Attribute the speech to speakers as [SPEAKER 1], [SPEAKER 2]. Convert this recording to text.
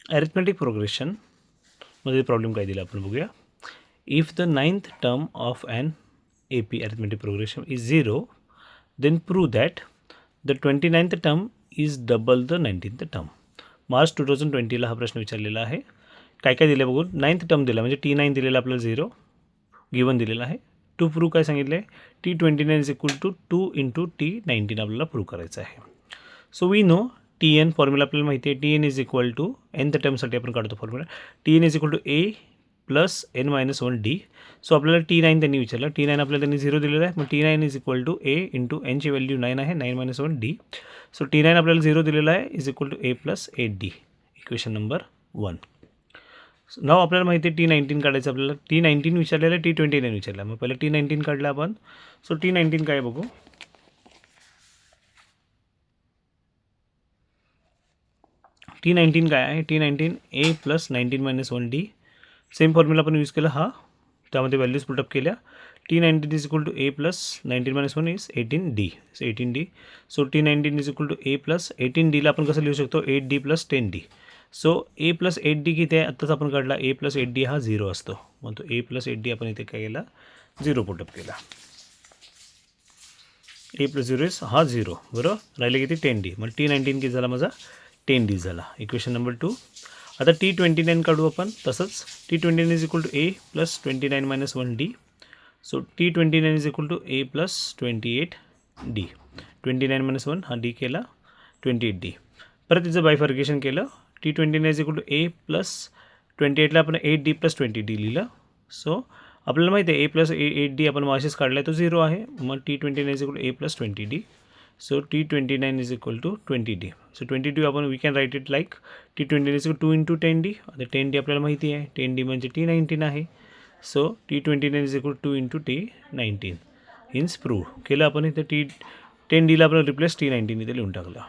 [SPEAKER 1] Arithmetic प्रोग्रेशनमध्ये problem काय दिला आपण बघूया. If the 9th term of an AP arithmetic progression is 0, then prove that the 29th term is double the 19th term. March 2020ला हा प्रश्न विचारलेला आहे. काय काय दिलं बघून. 9th टर्म दिला म्हणजे T9 दिलेला आपल्याला 0 गिवन दिलेला आहे. टू प्रूव्ह काय सांगितलं आहे. T29 is equal to 2 × T19 आपल्याला प्रूव्ह करायचं आहे. So we know TN formula आपल्याला माहिती आहे. TN is equal to nth टर्मसाठी आपण काढतो formula. TN is equal to A plus n-1D. So आपल्याला T9 त्यांनी विचारलं. T9 आपल्याला त्यांनी 0 दिलेलं आहे. मग T9 is equal to A × nची व्हॅल्यू 9 आहे. 9-1D. सो T9 आपल्याला 0 दिलेला आहे is equal to A plus 8D. Equation number 1. नाव आपल्याला माहिती आहे T19 काढायचं आपल्याला. T19 विचारलेलं आहे, T29 विचारलं आहे. मग पहिलं T19 काढलं आपण. सो T19 काय बघू. T19 काय आहे. T19 A plus 19-1D. Same formula आपण यूज केला हा. त्यामध्ये व्हॅल्यूज पुटअप केल्या. T19 is equal to A plus 19-1 is 18D. So 18D. So T19 is equal to A plus 18Dला आपण कसं लिहू शकतो. 8D plus 10D. So A plus 8D किती आहे आत्ताच आपण काढला. A प्लस 8D हा 0 असतो. मग तो A प्लस 8D आपण इथे काय केला 0 पुटअप केला. A प्लस 0 इज हा 0 बरोबर. राहिले किती 10D. मग T19 किती झाला माझा 10D झाला. Equation number 2. आता T29 काढू आपण तसंच. T29 is equal to A plus 29-1D. So T29 is equal to A plus 28D. 29-1 हा D केला 28D. परत तिचं बायफर्गेशन केलं. T29 is equal to A plus 28ला आपण 8D प्लस 20D लिहिलं. सो आपल्याला माहिती आहे A प्लस 8D आपण मागशीच काढला आहे तो 0 आहे. मग T29 is equal to A plus 20D. So T29 is equal to 20D. So 22 आपण we can write it like T29 is equal 2 × 10D. आता 10D आपल्याला माहिती आहे. 10D म्हणजे T19 आहे. So T29 is equal 2 × T19 hence prove केलं आपण. इथे 10Dला आपण रिप्लेस T19 इथे लिहून टाकलं.